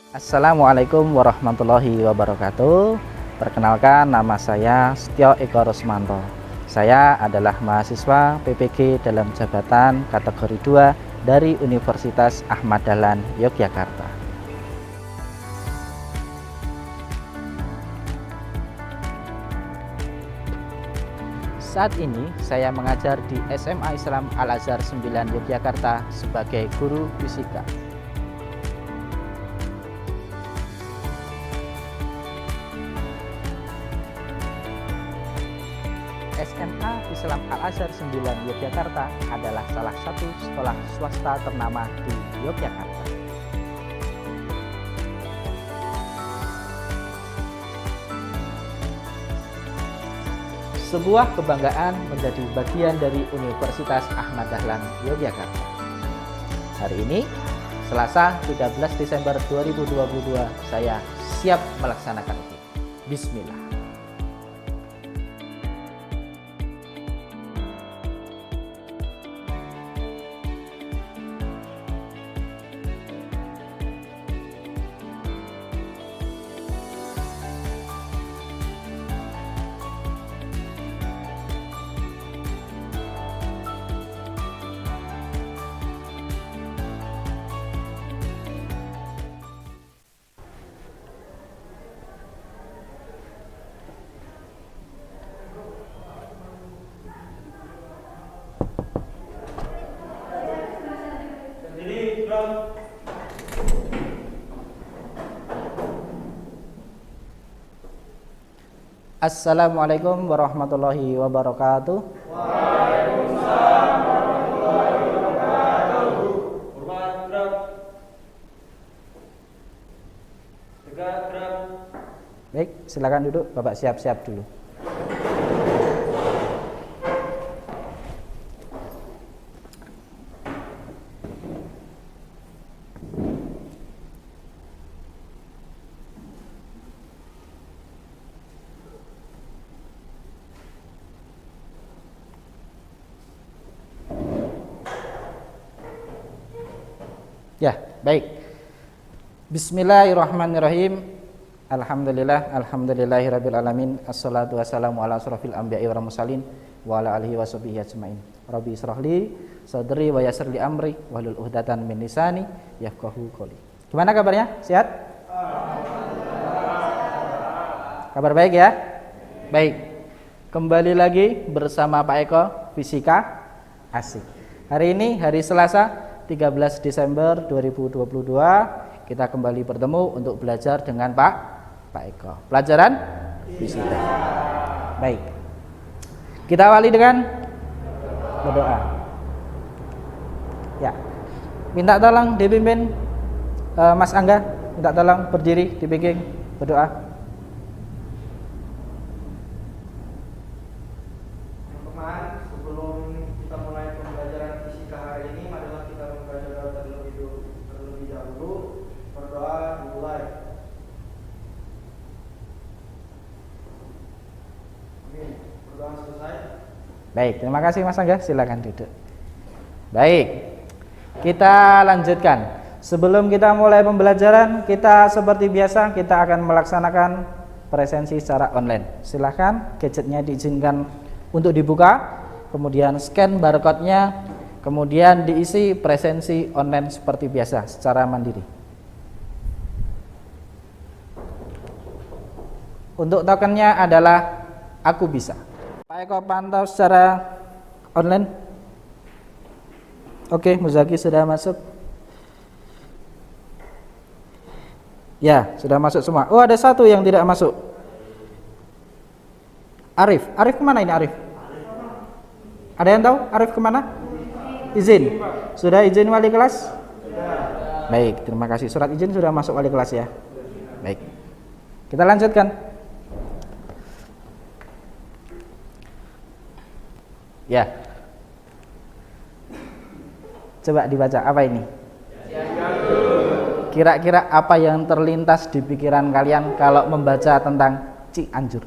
Assalamualaikum warahmatullahi wabarakatuh. Perkenalkan, nama saya Setio Eko Rosmanto. Saya adalah mahasiswa PPG dalam jabatan kategori 2 dari Universitas Ahmad Dahlan Yogyakarta. Saat ini saya mengajar di SMA Islam Al-Azhar 9 Yogyakarta sebagai guru fisika. SMA Islam Al-Azhar 9 Yogyakarta adalah salah satu sekolah swasta ternama di Yogyakarta. Sebuah kebanggaan menjadi bagian dari Universitas Ahmad Dahlan Yogyakarta. Hari ini, Selasa 13 Desember 2022, saya siap melaksanakan itu. Bismillah. Assalamualaikum warahmatullahi wabarakatuh. Waalaikumsalam warahmatullahi wabarakatuh. Hormat gerak. Tegak gerak. Baik, silakan duduk. Bapak siap-siap dulu. Ya, baik. Bismillahirrahmanirrahim. Alhamdulillahirabbil alamin. Assalatu wassalamu ala asrofil anbiya'i wal mursalin wa ala alihi washabihi ajmain. Rabbi israhli sadri wa yassir li amri wahlul 'uqdatam min lisani yafqahu qouli. Gimana kabarnya? Sehat? Kabar baik ya? Baik. Kembali lagi bersama Pak Eko Fisika. Asik. Hari ini hari Selasa 13 Desember 2022, kita kembali bertemu untuk belajar dengan Pak Eko. Pelajaran fisika. Baik. Kita awali dengan berdoa. Ya. Minta tolong dipimpin Mas Angga, minta tolong berdiri dibimbing berdoa. Baik, terima kasih Mas Angga, silakan duduk. Baik, kita lanjutkan. Sebelum kita mulai pembelajaran, kita seperti biasa kita akan melaksanakan presensi secara online. Silakan, gadgetnya diizinkan untuk dibuka, kemudian scan barcode-nya, kemudian diisi presensi online seperti biasa secara mandiri. Untuk tokennya adalah aku bisa. Pak Eko pantau secara online. Oke, Muzaki sudah masuk. Ya, sudah masuk semua. Oh, ada satu yang tidak masuk. Arif. Arif kemana ini Arif? Ada yang tahu Arif kemana? Izin. Sudah izin wali kelas? Sudah. Baik, terima kasih. Surat izin sudah masuk wali kelas ya. Baik. Kita lanjutkan. Ya. Coba dibaca apa ini? Kira-kira apa yang terlintas di pikiran kalian kalau membaca tentang Cianjur?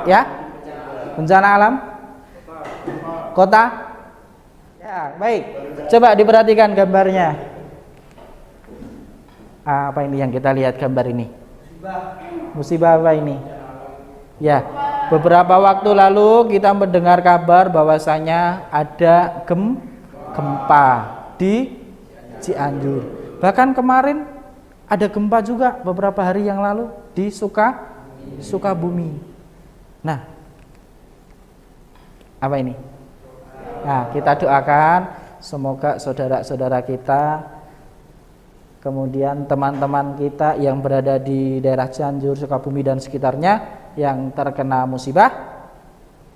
Ya? Bencana alam? Kota? Ya, baik. Coba diperhatikan gambarnya. Apa ini yang kita lihat gambar ini? Musibah apa ini? Ya, beberapa waktu lalu kita mendengar kabar bahwasanya ada gempa di Cianjur. Bahkan kemarin ada gempa juga beberapa hari yang lalu di Sukabumi. Nah, apa ini? Nah, kita doakan semoga saudara-saudara kita, kemudian teman-teman kita yang berada di daerah Cianjur, Sukabumi dan sekitarnya yang terkena musibah,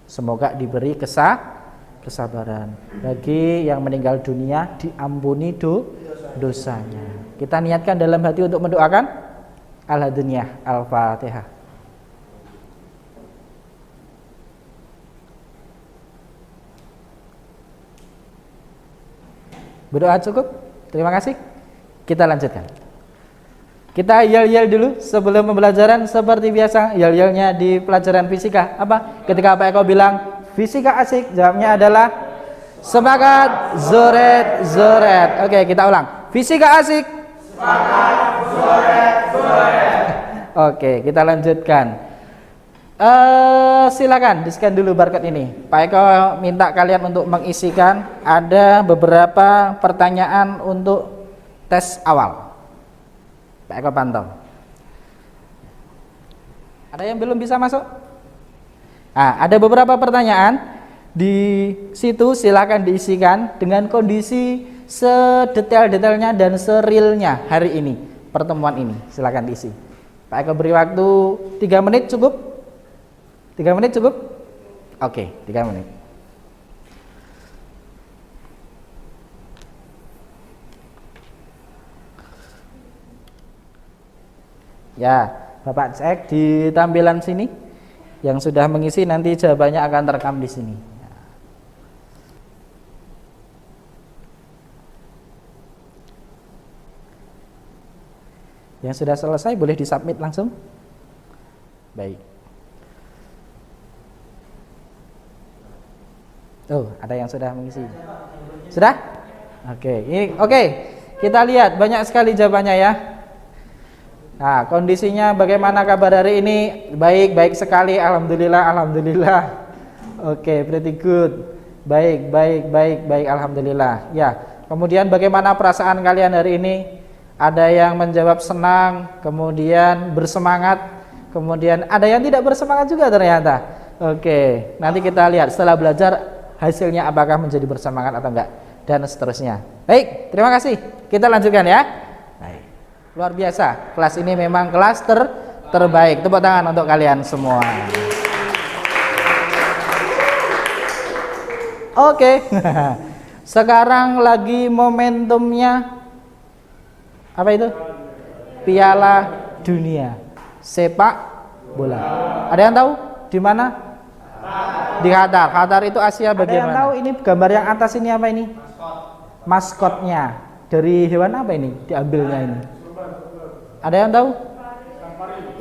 semoga diberi kesabaran. Bagi yang meninggal dunia diampuni dosanya. Kita niatkan dalam hati untuk mendoakan. Al-Haduniyah, Al-Fatihah. Berdoa cukup? Terima kasih. Kita lanjutkan. Kita yel-yel dulu sebelum pembelajaran seperti biasa. Yel-yelnya di pelajaran fisika apa? Ketika Pak Eko bilang fisika asik, jawabnya adalah semangat, zoret, zoret. Oke, kita ulang. Fisika asik, semangat, zoret, zoret. Oke, kita lanjutkan. Silakan di-scan dulu barcode ini. Pak Eko minta kalian untuk mengisikan. Ada beberapa pertanyaan untuk tes awal. Pak Eko pantau. Ada yang belum bisa masuk? Ada beberapa pertanyaan di situ, silakan diisikan dengan kondisi sedetail-detailnya dan serealnya hari ini, pertemuan ini. Silakan diisi. Pak Eko beri waktu 3 menit cukup? 3 menit cukup? Oke, 3 menit. Ya, Bapak cek di tampilan sini. Yang sudah mengisi nanti jawabannya akan terekam di sini. Yang sudah selesai boleh disubmit langsung. Baik. Oh, ada yang sudah mengisi. Sudah? Oke. Kita lihat banyak sekali jawabannya ya. Nah, kondisinya bagaimana kabar hari ini? Baik sekali, alhamdulillah. Oke, pretty good. Baik, alhamdulillah. Ya, kemudian bagaimana perasaan kalian hari ini? Ada yang menjawab senang, kemudian bersemangat, kemudian ada yang tidak bersemangat juga ternyata. Oke, nanti kita lihat setelah belajar hasilnya apakah menjadi bersemangat atau enggak, dan seterusnya. Baik, terima kasih. Kita lanjutkan ya. Luar biasa, kelas ini memang kelas terbaik. Tepuk tangan untuk kalian semua. Oke. Sekarang lagi momentumnya apa itu? Piala Dunia sepak bola. Ada yang tahu di mana? Di Qatar. Qatar itu Asia bagian mana? Ada yang tahu ini gambar yang atas ini apa ini? Maskotnya. Dari hewan apa ini? Diambilnya ini. Ada yang tahu?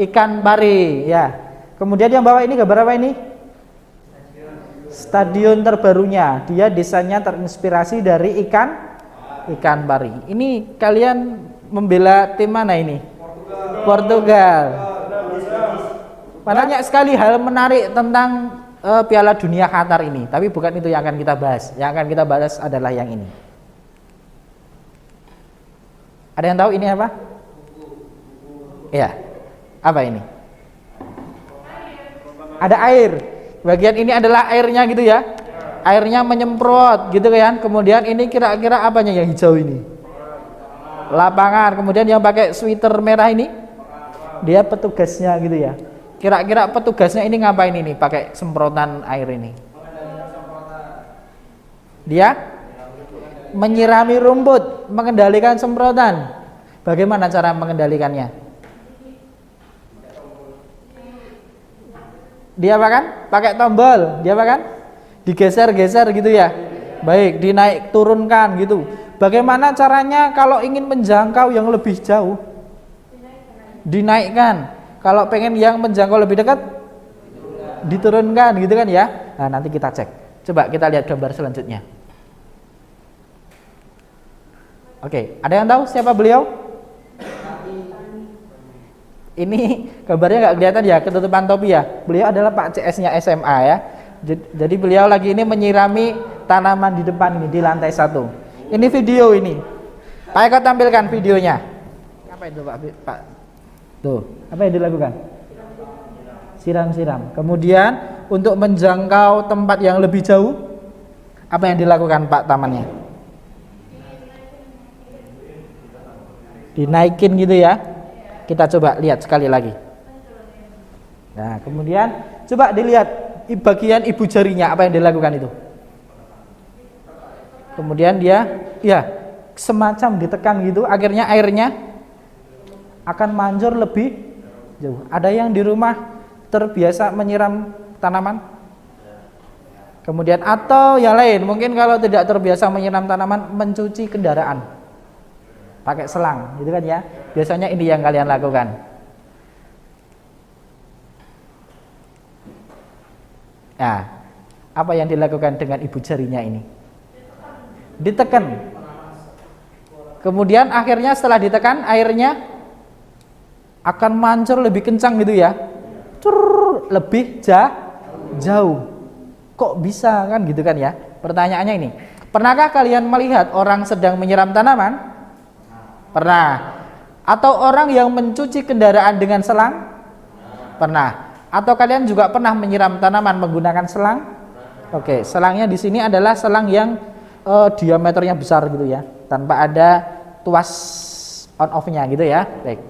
Ikan pari, ya. Kemudian yang bawah ini gambar apa ini? Stadion terbarunya. Dia desainnya terinspirasi dari ikan pari. Ini kalian membela tim mana ini? Portugal. Banyak sekali hal menarik tentang Piala Dunia Qatar ini, tapi bukan itu yang akan kita bahas. Yang akan kita bahas adalah yang ini. Ada yang tahu ini apa? Ya, apa ini? Ada air. Bagian ini adalah airnya gitu ya. Airnya menyemprot gitu kan. Kemudian ini kira-kira apanya yang hijau ini? Lapangan. Kemudian yang pakai sweater merah ini, dia petugasnya gitu ya. Kira-kira petugasnya ini ngapain ini? Pakai semprotan air ini. Dia menyirami rumput, mengendalikan semprotan. Bagaimana cara mengendalikannya? Dia apa kan? Pakai tombol, dia apa kan? Digeser-geser gitu ya. Baik, dinaik turunkan gitu. Bagaimana caranya kalau ingin menjangkau yang lebih jauh? Dinaikkan. Kalau pengen yang menjangkau lebih dekat, diturunkan gitu kan ya. Nah, nanti kita cek. Coba kita lihat gambar selanjutnya. Oke, ada yang tahu siapa beliau? Ini gambarnya nggak kelihatan ya, ketutupan topi ya. Beliau adalah Pak CS-nya SMA ya. Jadi beliau lagi ini menyirami tanaman di depan ini di lantai 1. Ini video ini. Pak Eko tampilkan videonya. Apa itu Pak? Tuh, apa yang dilakukan? Siram-siram. Kemudian untuk menjangkau tempat yang lebih jauh, apa yang dilakukan Pak tamannya? Dinaikin gitu ya. Kita coba lihat sekali lagi. Nah, kemudian coba dilihat bagian ibu jarinya, apa yang dilakukan itu. Kemudian dia ya semacam ditekan gitu, akhirnya airnya akan manjur lebih jauh. Ada yang di rumah terbiasa menyiram tanaman? Kemudian atau yang lain, mungkin kalau tidak terbiasa menyiram tanaman, mencuci kendaraan pakai selang, gitu kan ya. Biasanya ini yang kalian lakukan. Nah, apa yang dilakukan dengan ibu jarinya ini? Ditekan. Kemudian akhirnya setelah ditekan, airnya akan mancur lebih kencang gitu ya. Lebih jauh. Kok bisa kan gitu kan ya? Pertanyaannya ini, pernahkah kalian melihat orang sedang menyiram tanaman? Pernah. Atau orang yang mencuci kendaraan dengan selang? Pernah. Atau kalian juga pernah menyiram tanaman menggunakan selang? Oke, selangnya di sini adalah selang yang diameternya besar gitu ya, tanpa ada tuas on off-nya gitu ya. Baik.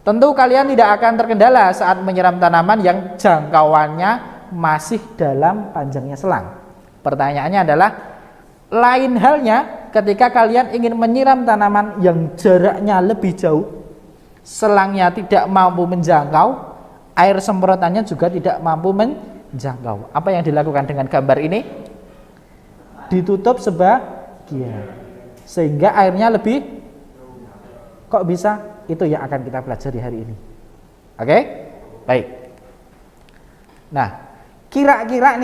Tentu kalian tidak akan terkendala saat menyiram tanaman yang jangkauannya masih dalam panjangnya selang. Pertanyaannya adalah, lain halnya ketika kalian ingin menyiram tanaman yang jaraknya lebih jauh, selangnya tidak mampu menjangkau, air semprotannya juga tidak mampu menjangkau. Apa yang dilakukan dengan gambar ini? Ditutup sebagian sehingga airnya lebih, kok bisa? Itu yang akan kita pelajari hari ini. Oke? Baik. Nah, kira-kira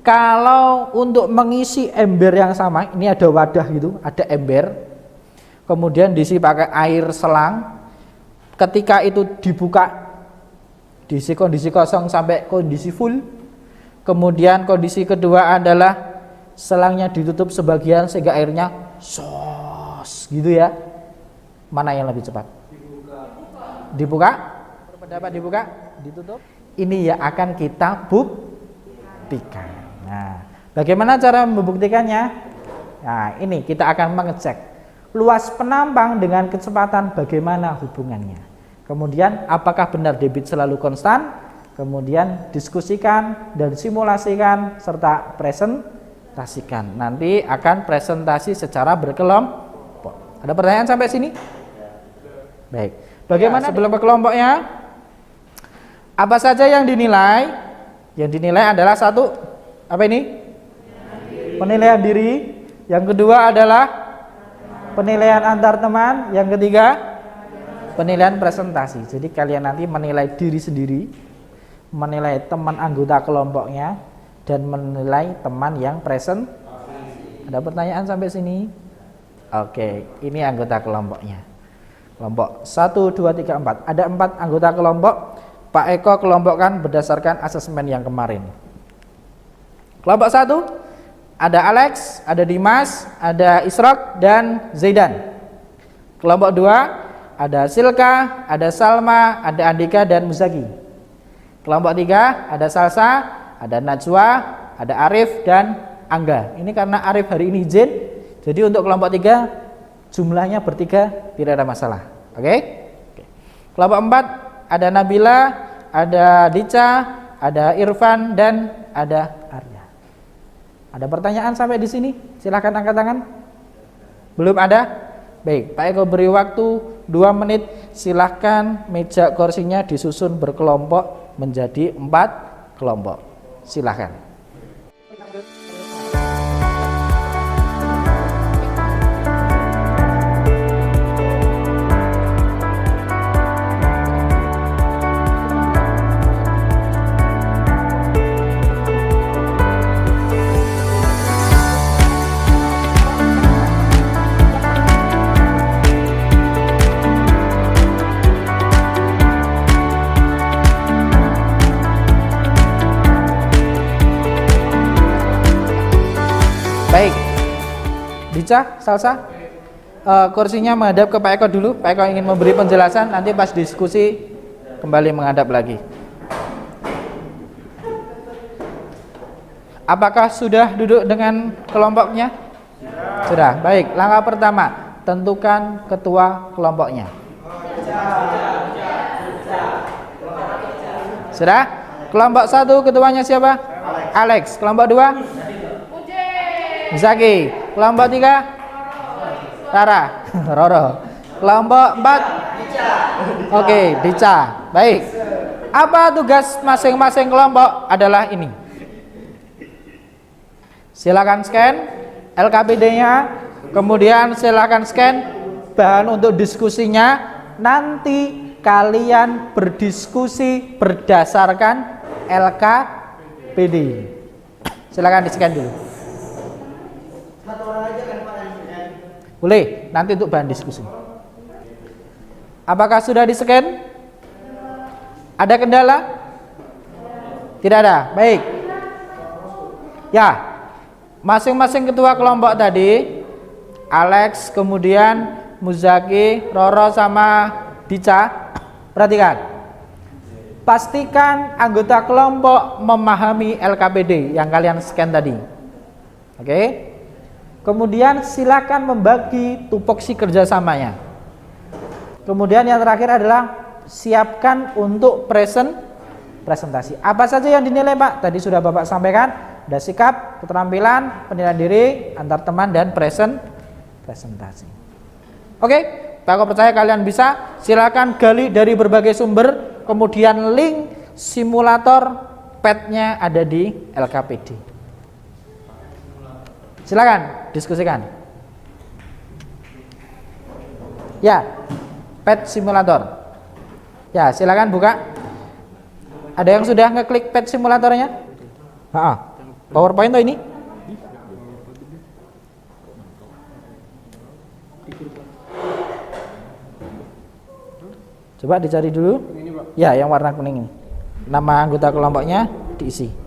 kalau untuk mengisi ember yang sama, ini ada wadah gitu, ada ember, kemudian diisi pakai air selang. Ketika itu dibuka, diisi kondisi kosong sampai kondisi full. Kemudian kondisi kedua adalah selangnya ditutup sebagian sehingga airnya sos gitu ya. Mana yang lebih cepat? Dibuka? Berpendapat dibuka? Ditutup? Ini yang akan kita buktikan. Nah, bagaimana cara membuktikannya? Nah, ini kita akan mengecek luas penampang dengan kecepatan bagaimana hubungannya. Kemudian apakah benar debit selalu konstan? Kemudian diskusikan dan simulasikan serta presentasikan. Nanti akan presentasi secara berkelompok. Ada pertanyaan sampai sini? Baik. Bagaimana sebelum ke kelompoknya? Apa saja yang dinilai? Yang dinilai adalah satu, apa ini? Penilaian diri. Yang kedua adalah penilaian antar teman. Yang ketiga, penilaian presentasi. Jadi kalian nanti menilai diri sendiri, menilai teman anggota kelompoknya, dan menilai teman yang presentasi. Ada pertanyaan sampai sini? Oke, ini anggota kelompoknya. Kelompok 1, 2, 3, 4. Ada 4 anggota kelompok. Pak Eko kelompokkan berdasarkan asesmen yang kemarin. Kelompok 1 ada Alex, ada Dimas, ada Isrok, dan Zaidan. Kelompok 2 ada Silka, ada Salma, ada Andika, dan Muzaki. Kelompok 3 ada Salsa, ada Najwa, ada Arif, dan Angga. Ini karena Arif hari ini izin, jadi untuk kelompok 3 jumlahnya bertiga, tidak ada masalah. Oke? Kelompok 4 ada Nabila, ada Dica, ada Irfan, dan ada Arya. Ada pertanyaan sampai di sini? Silahkan angkat tangan. Belum ada? Baik, Pak Eko beri waktu 2 menit. Silahkan meja kursinya disusun berkelompok menjadi 4 kelompok. Silahkan. Ica, Salsa, kursinya menghadap ke Pak Eko dulu. Pak Eko ingin memberi penjelasan, nanti pas diskusi kembali menghadap lagi. Apakah sudah duduk dengan kelompoknya? Sudah. Baik, langkah pertama, tentukan ketua kelompoknya. Sudah? Kelompok 1 ketuanya siapa? Alex. Kelompok 2? Zaki. Kelompok 3? Tara. Roro. Kelompok 4? Oke, Dica. Baik. Apa tugas masing-masing kelompok adalah ini? Silakan scan LKPD-nya, kemudian silakan scan bahan untuk diskusinya. Nanti kalian berdiskusi berdasarkan LKPD. Silakan di-scan dulu. Boleh, nanti untuk bahan diskusi. Apakah sudah di-scan? Ada kendala? Tidak ada. Baik. Ya, masing-masing ketua kelompok tadi, Alex, kemudian Muzaki, Roro sama Dica, perhatikan. Pastikan anggota kelompok memahami LKPD yang kalian scan tadi. Oke. Kemudian silakan membagi tupoksi kerjasamanya. Kemudian yang terakhir adalah siapkan untuk presentasi. Apa saja yang dinilai, Pak? Tadi sudah Bapak sampaikan. Ada sikap, keterampilan, penilaian diri, antar teman, dan presentasi. Oke, Pak Eko percaya kalian bisa. Silakan gali dari berbagai sumber. Kemudian link simulator PET-nya ada di LKPD. Silakan diskusikan. Ya, PET simulator. Ya, silakan buka. Ada yang sudah ngeklik PET simulatornya? PowerPoint tuh ini? Coba dicari dulu. Ya, yang warna kuning ini. Nama anggota kelompoknya diisi.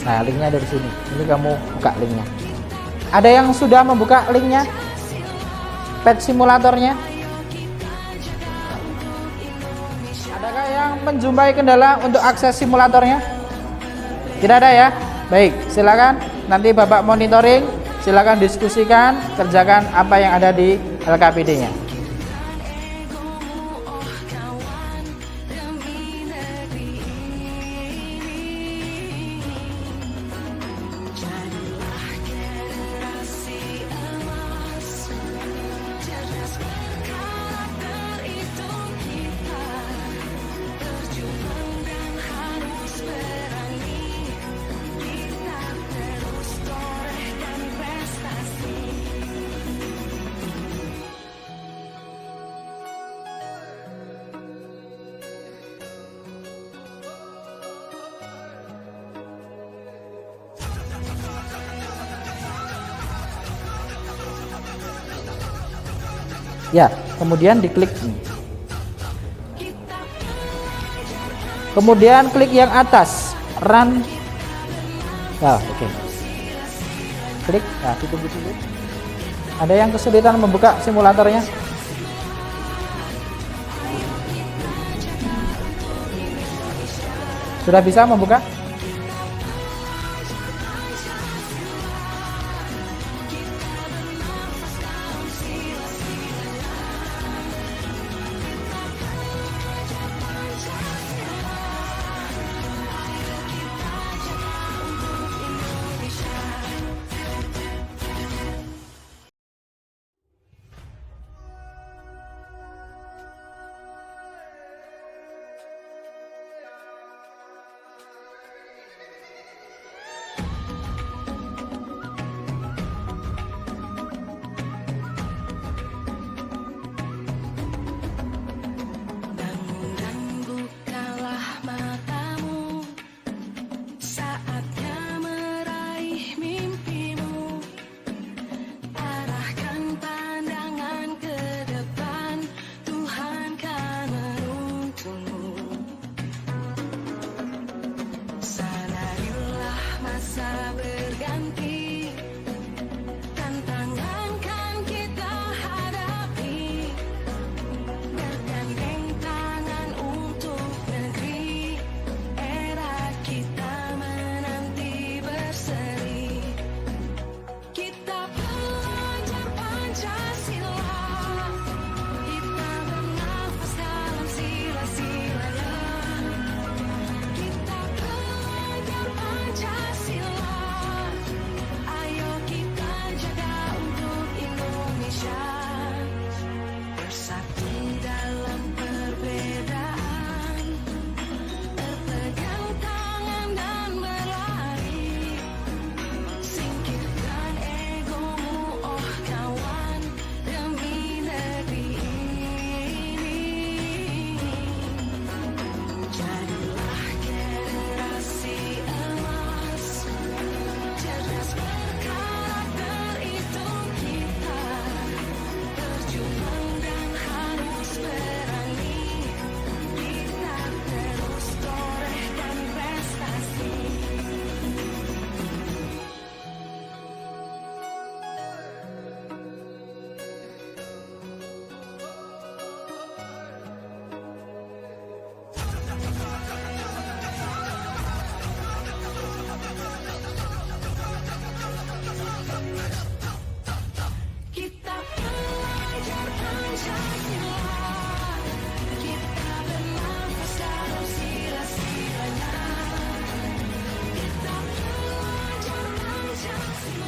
Nah, linknya dari sini. Ini kamu buka linknya. Ada yang sudah membuka linknya? PET simulatornya? Adakah yang menjumpai kendala untuk akses simulatornya? Tidak ada ya? Baik, silakan. Nanti Bapak monitoring. Silakan diskusikan, kerjakan apa yang ada di LKPD-nya. Ya, kemudian diklik ini. Kemudian klik yang atas, run. Ya, oke. Klik, nah tutup dulu. Ada yang kesulitan membuka simulatornya? Sudah bisa membuka?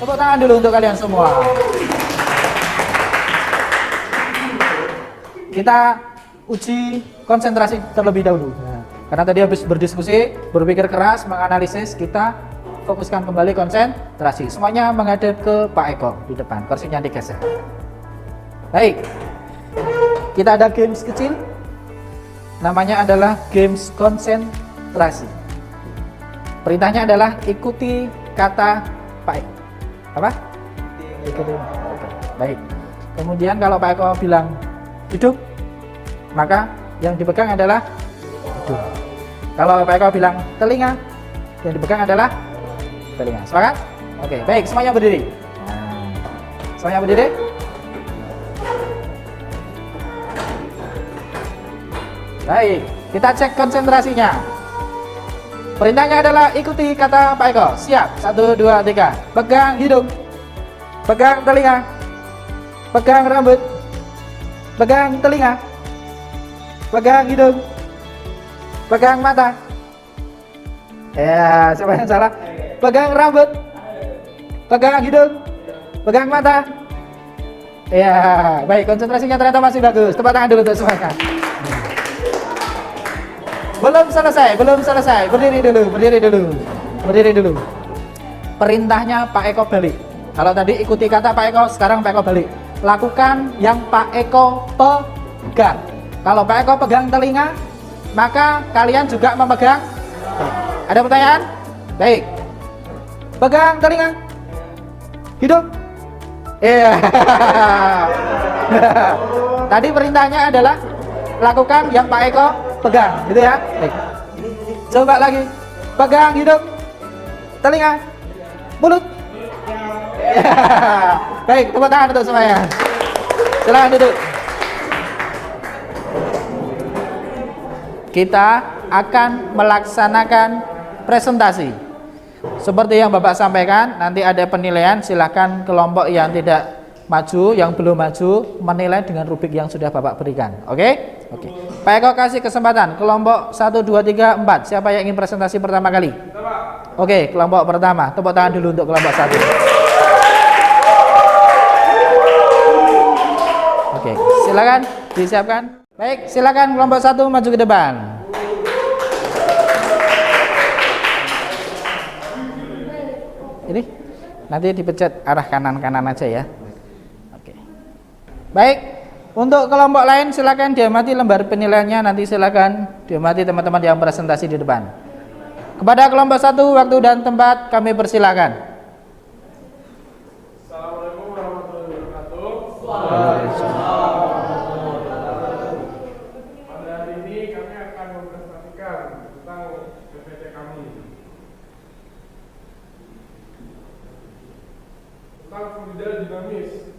Tepuk tangan dulu untuk kalian semua. Kita uji konsentrasi terlebih dahulu. Karena tadi habis berdiskusi, berpikir keras, menganalisis, kita fokuskan kembali konsentrasi. Semuanya menghadap ke Pak Eko di depan. Kursinya digeser. Baik. Kita ada games kecil. Namanya adalah games konsentrasi. Perintahnya adalah ikuti kata Pak Eko. Apa? Ikuti. Oke. Baik. Kemudian kalau Pak Eko bilang hidup, maka yang dipegang adalah hidung. Kalau Pak Eko bilang telinga, yang dipegang adalah telinga. Sepakat? Oke, baik, semuanya berdiri. Nah, semuanya berdiri. Baik, kita cek konsentrasinya. Perintahnya adalah ikuti kata Pak Eko. Siap, 1, 2, 3. Pegang hidung, pegang telinga, pegang rambut, pegang telinga, pegang hidung, pegang mata. Ya, siapa yang salah? Pegang rambut, pegang hidung, pegang mata. Ya, baik, konsentrasinya ternyata masih bagus. Tepuk tangan dulu untuk semuanya. Belum selesai. Berdiri dulu. Perintahnya Pak Eko balik. Kalau tadi ikuti kata Pak Eko, sekarang Pak Eko balik. Lakukan yang Pak Eko pegang. Kalau Pak Eko pegang telinga, maka kalian juga memegang. Ada pertanyaan? Baik. Pegang telinga, hidung. Iya. Tadi perintahnya adalah lakukan yang Pak Eko pegang, gitu ya. Baik. Coba lagi. Pegang hidung, telinga, mulut. Ya. Baik, tepuk tangan untuk semuanya. Silakan duduk. Kita akan melaksanakan presentasi. Seperti yang Bapak sampaikan, nanti ada penilaian, silakan kelompok yang tidak maju, yang belum maju menilai dengan rubrik yang sudah Bapak berikan. Oke? Oke. Pak Eko kasih kesempatan kelompok 1 2 3 4. Siapa yang ingin presentasi pertama kali? Oke, kelompok pertama. Tepuk tangan dulu untuk kelompok 1. Oke, silakan disiapkan. Baik, silakan kelompok 1 maju ke depan. Ini nanti dipencet arah kanan-kanan aja ya. Oke. Baik, untuk kelompok lain silakan diamati lembar penilaiannya, nanti silakan diamati teman-teman yang presentasi di depan. Kepada kelompok 1 waktu dan tempat kami persilakan. Assalamualaikum warahmatullahi wabarakatuh. Pada hari ini kami akan mempresentasikan tentang PPT kami. Tentang fluida dinamis.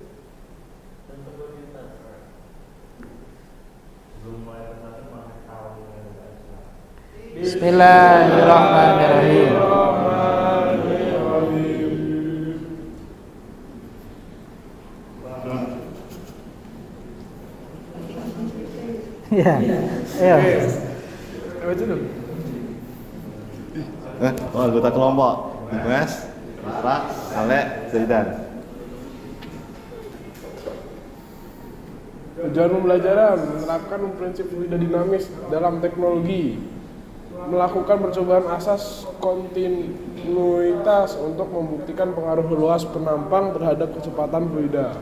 Bismillahirrahmanirrahim. Ya, ayo. Anggota kelompok Dimas, Isra, Alek, Zaidan. Tujuan pembelajaran menerapkan prinsip fluida dinamis dalam teknologi, melakukan percobaan asas kontinuitas untuk membuktikan pengaruh luas penampang terhadap kecepatan fluida.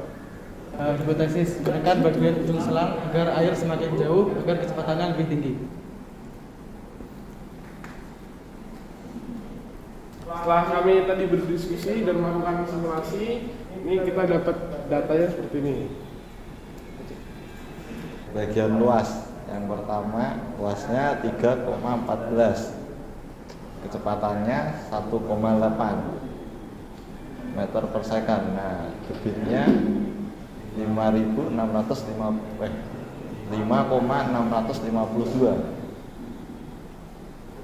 Hipotesis menekan bagian ujung selang agar air semakin jauh agar kecepatannya lebih tinggi. Setelah kami tadi berdiskusi dan melakukan simulasi, ini kita dapat datanya seperti ini. Bagian luas yang pertama, luasnya 3,14, kecepatannya 1,8 meter per second. Nah, debitnya 5,652.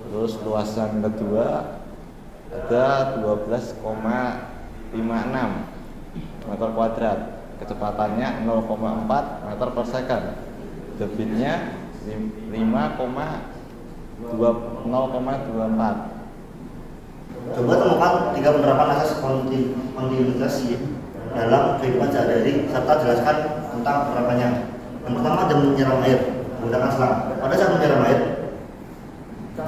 Terus luas yang kedua ada 12,56 meter kuadrat, kecepatannya 0,4 meter per second. Debitnya 0,24. Coba temukan 3 penerapan asas kontinuitas dalam kehidupan sehari-hari serta jelaskan tentang penerapannya. Yang pertama, jam menyiram air menggunakan selang. Pada saat menyiram air,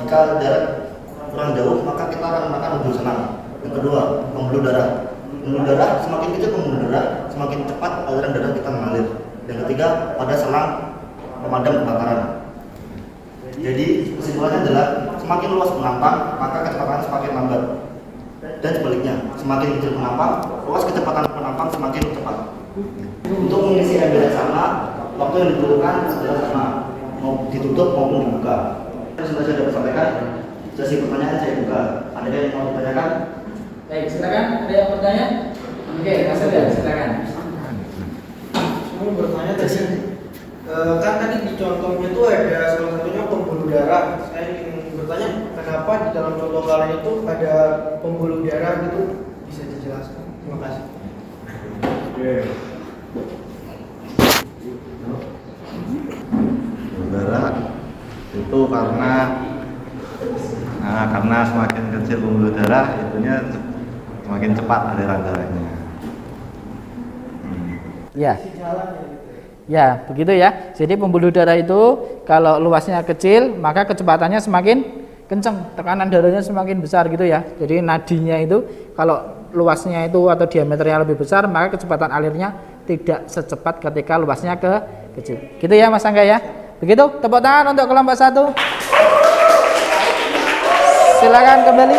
jika jarak kurang jauh maka kita akan menggunakan ujung selang. Yang kedua, pembuluh darah. Pembuluh darah semakin kecil pembuluh darah, semakin cepat aliran darah kita mengalir. Yang ketiga, pada selang pemadam kebakaran. Jadi kesimpulannya adalah semakin luas penampang maka kecepatannya semakin lambat, dan sebaliknya semakin kecil penampang luas kecepatan penampang semakin cepat. Untuk mengisi ember yang sama, waktu yang dibutuhkan adalah sama, mau ditutup maupun dibuka. Sudah saya dapat sampaikan. Sesi pertanyaan saya buka. Ada yang mau ditanyakan? Baik, silakan. Ada yang bertanya? Oke, Mas Adel, silakan. Saya mau bertanya tadi, kan tadi di contohnya itu ada salah satunya pembuluh darah. Saya ingin bertanya, kenapa di dalam contoh kalian itu ada pembuluh darah gitu? Bisa dijelaskan? Terima kasih. Pembuluh darah itu karena semakin kecil pembuluh darah, itunya semakin cepat aliran darahnya. Ya. Ya, begitu ya. Jadi pembuluh darah itu kalau luasnya kecil, maka kecepatannya semakin kencang, tekanan darahnya semakin besar gitu ya. Jadi nadinya itu kalau luasnya itu atau diameternya lebih besar, maka kecepatan alirnya tidak secepat ketika luasnya kecil. Gitu ya Mas Angga ya. Begitu, tepuk tangan untuk kelompok 1. Silakan kembali.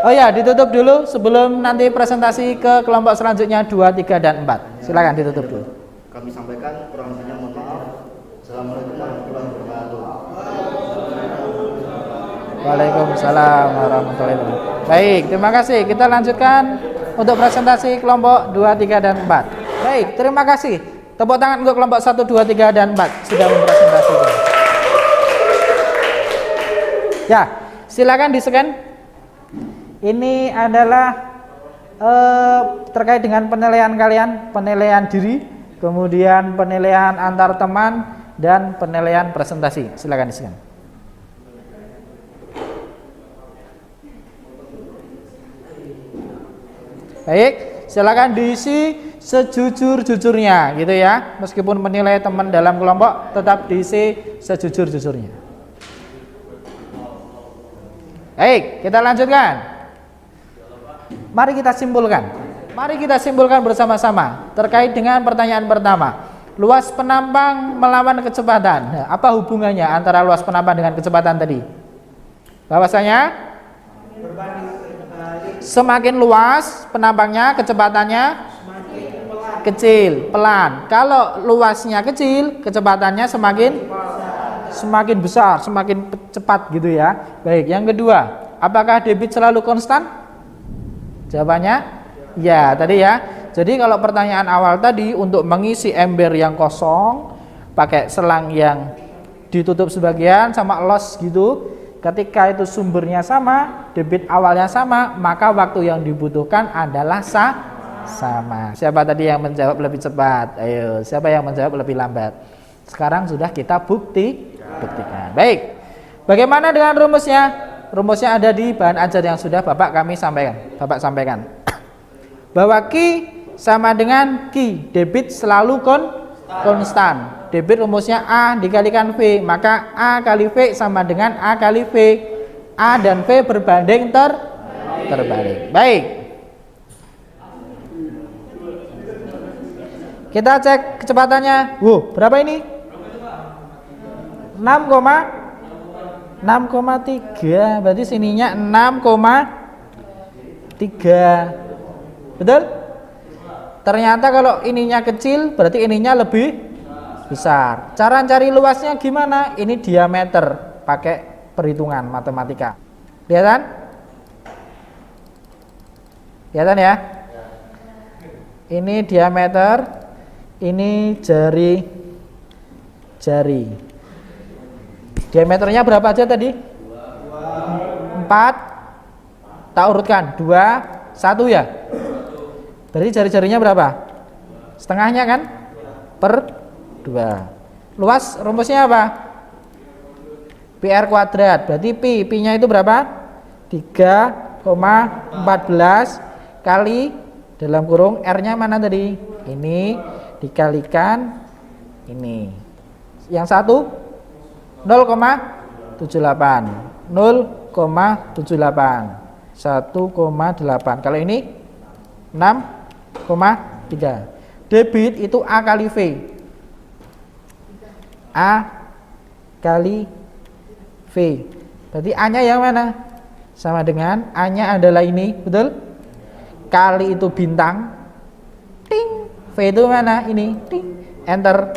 Oh ya, ditutup dulu sebelum nanti presentasi ke kelompok selanjutnya 2, 3 dan 4. Silakan ditutup dulu. Kami sampaikan, kurang lebihnya mohon maaf. Assalamualaikum warahmatullahi wabarakatuh. Waalaikumsalam warahmatullahi wabarakatuh. Baik, terima kasih. Kita lanjutkan untuk presentasi kelompok 2, 3, dan 4. Baik, terima kasih. Tepuk tangan untuk kelompok 1, 2, 3, dan 4 sudah mempresentasikan. Ya, silakan di-scan. Ini adalah terkait dengan penilaian kalian, penilaian diri, kemudian penilaian antar teman, dan penilaian presentasi. Silakan di-scan. Baik, silakan diisi sejujur-jujurnya gitu ya. Meskipun menilai teman dalam kelompok, tetap diisi sejujur-jujurnya. Baik, kita lanjutkan. Mari kita simpulkan. Mari kita simpulkan bersama-sama terkait dengan pertanyaan pertama. Luas penampang melawan kecepatan. Nah, apa hubungannya antara luas penampang dengan kecepatan tadi? Bahwasanya semakin luas penampangnya, kecepatannya kecil, pelan. Kalau luasnya kecil, kecepatannya semakin besar, semakin cepat gitu ya. Baik, yang kedua, apakah debit selalu konstan? Jawabannya ya, tadi ya. Jadi kalau pertanyaan awal tadi untuk mengisi ember yang kosong pakai selang yang ditutup sebagian sama los gitu, ketika itu sumbernya sama, debit awalnya sama, maka waktu yang dibutuhkan adalah sama. Siapa tadi yang menjawab lebih cepat? Ayo, siapa yang menjawab lebih lambat? Sekarang sudah kita buktikan. Baik. Bagaimana dengan rumusnya? Rumusnya ada di bahan ajar yang sudah Bapak sampaikan. Bahwa Q sama dengan Q, debit selalu konstan. Debit rumusnya A dikalikan V, maka A kali V sama dengan A kali V. A dan V berbanding terbalik. Baik. Kita cek kecepatannya. Berapa ini? 6,3. Berarti sininya 6,3. Betul? Ternyata kalau ininya kecil, berarti ininya lebih besar. Cara cari luasnya gimana? Ini diameter, pakai perhitungan matematika. Kelihatan? Kelihatan ya? Ini diameter, ini jari. Diameternya berapa aja tadi? 4. Tak urutkan, 2, 1 ya? Berarti jari-jarinya berapa? Setengahnya kan? Per 2. Luas rumusnya apa? PR kuadrat. Berarti Pi-nya itu berapa? 3,14 kali dalam kurung R-nya mana tadi? Ini dikalikan ini. Yang satu 0,78. 1,8. Kalau ini 6,3. Debit itu A kali V. A kali V. Berarti A-nya yang mana? Sama dengan A-nya adalah ini, betul? Kali itu bintang. Ting. V itu mana? Ini. Ting. Enter.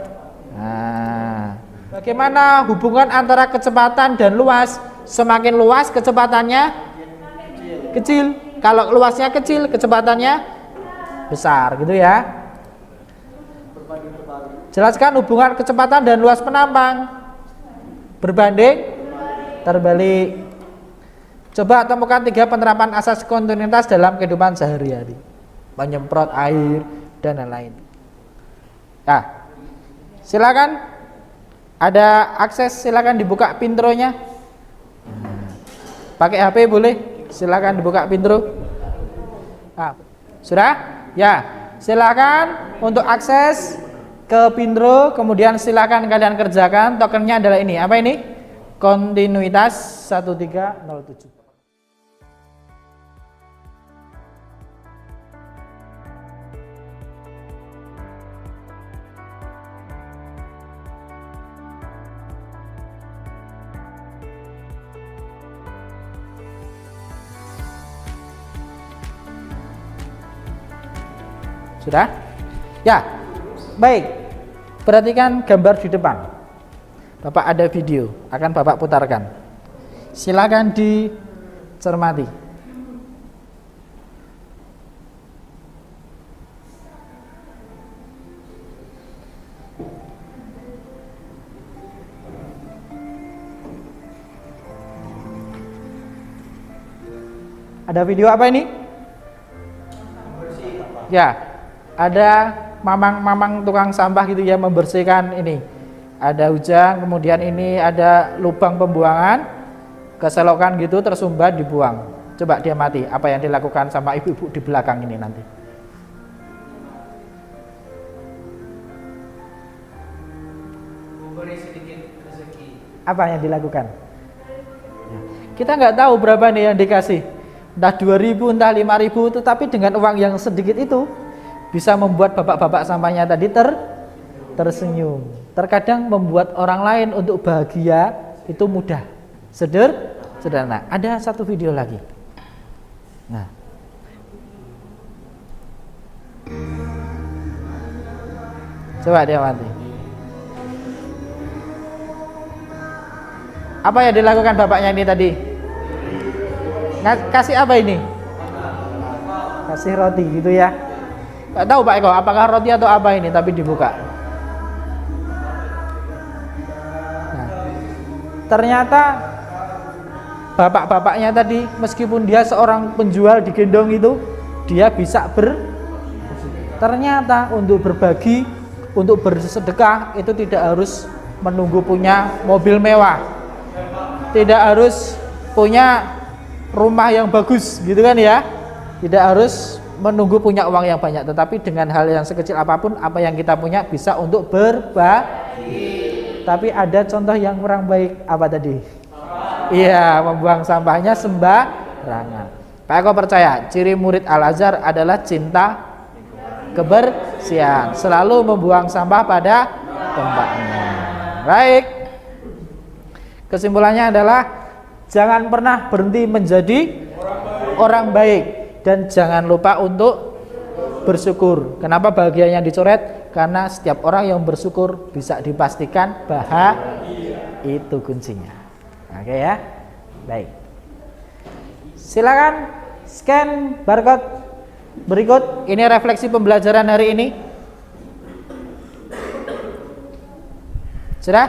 Nah, bagaimana hubungan antara kecepatan dan luas? Semakin luas kecepatannya kecil. Kalau luasnya kecil, kecepatannya besar, gitu ya. Jelaskan hubungan kecepatan dan luas penampang. Berbanding terbalik. Coba temukan 3 penerapan asas kontinuitas dalam kehidupan sehari-hari. Menyemprot air dan lain-lain. Nah, silakan. Ada akses, silakan dibuka pintronya. Pakai HP boleh. Silakan dibuka pintro. Nah, sudah? Ya. Silakan untuk akses ke pintro, kemudian silakan kalian kerjakan. Tokennya adalah ini. Apa ini? Kontinuitas 1307. Sudah? Ya. Baik. Perhatikan gambar di depan. Bapak ada video, akan Bapak putarkan. Silakan dicermati. Ada video apa ini? Ya, ada mamang-mamang tukang sampah gitu ya, membersihkan ini. Ada hujan, kemudian ini ada lubang pembuangan, keselokan gitu, tersumbat, dibuang. Coba dia mati, apa yang dilakukan sama ibu-ibu di belakang ini nanti. Memberi sedikit rezeki. Apa yang dilakukan? Ya. Kita nggak tahu berapa nih yang dikasih, entah 2.000, entah 5.000, tetapi dengan uang yang sedikit itu bisa membuat bapak-bapak sampahnya tadi tersenyum. Terkadang membuat orang lain untuk bahagia itu mudah, sederhana. Ada satu video lagi. Nah, coba dia mati. Apa yang dilakukan bapaknya ini tadi? Kasih apa ini? Kasih roti gitu ya. Gak tahu Pak Eko, apakah roti atau apa ini, tapi dibuka. Nah, ternyata bapak-bapaknya tadi, meskipun dia seorang penjual digendong itu, dia bisa ternyata untuk berbagi, untuk bersedekah itu tidak harus menunggu punya mobil mewah, tidak harus punya rumah yang bagus gitu kan ya, tidak harus menunggu punya uang yang banyak, tetapi dengan hal yang sekecil apapun, apa yang kita punya bisa untuk berbagi. Tapi ada contoh yang kurang baik, apa tadi? Iya, membuang sampahnya sembarangan. Pak Eko percaya ciri murid Al-Azhar adalah cinta kebersihan, selalu membuang sampah pada tempatnya. Baik, kesimpulannya adalah jangan pernah berhenti menjadi orang baik dan jangan lupa untuk bersyukur. Kenapa bahagianya dicoret? Karena setiap orang yang bersyukur bisa dipastikan bahagia, itu kuncinya. Oke ya, baik. Silakan scan barcode berikut. Ini refleksi pembelajaran hari ini. Sudah?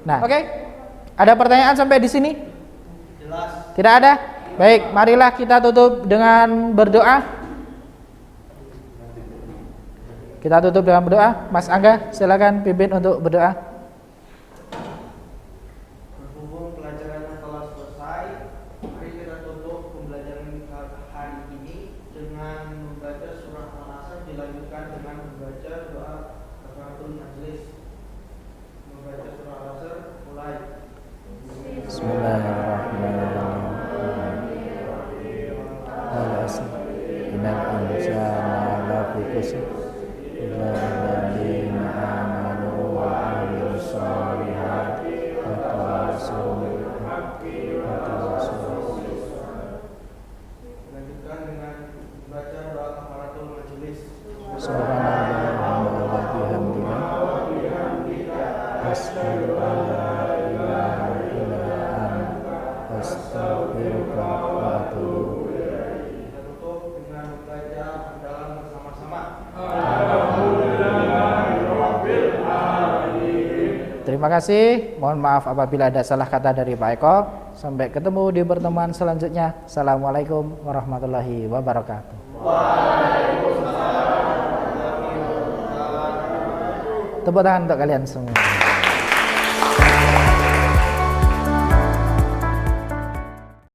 Nah, oke. Ada pertanyaan sampai di sini? Jelas. Tidak ada? Baik, marilah kita tutup dengan berdoa. Kita tutup dengan berdoa. Mas Angga, silakan pimpin untuk berdoa. Berhubung pelajaran telah selesai, mari kita tutup pembelajaran hari ini dengan membaca surah Al-Asr, dilanjutkan dengan membaca doa kafaratul majelis. Membaca surah Al-Asr, mulai. Bismillahirrahmanirrahim. Innal insana lafi khusr illa alladziina aamanu wa 'amilus shaalihati wa tawassaw bil haqqi wa tawassaw. Dilanjutkan dengan membaca doa kafaratul majelis. Subhanallah wa bihamdihi asyhadu an la ilaha illa anta astaghfiruka wa atubu. Kita tutup dengan membaca hamdalah bersama-sama. Terima kasih. Mohon maaf apabila ada salah kata dari Pak Eko. Sampai ketemu di pertemuan selanjutnya. Assalamualaikum warahmatullahi wabarakatuh. Tepuk tangan untuk kalian semua.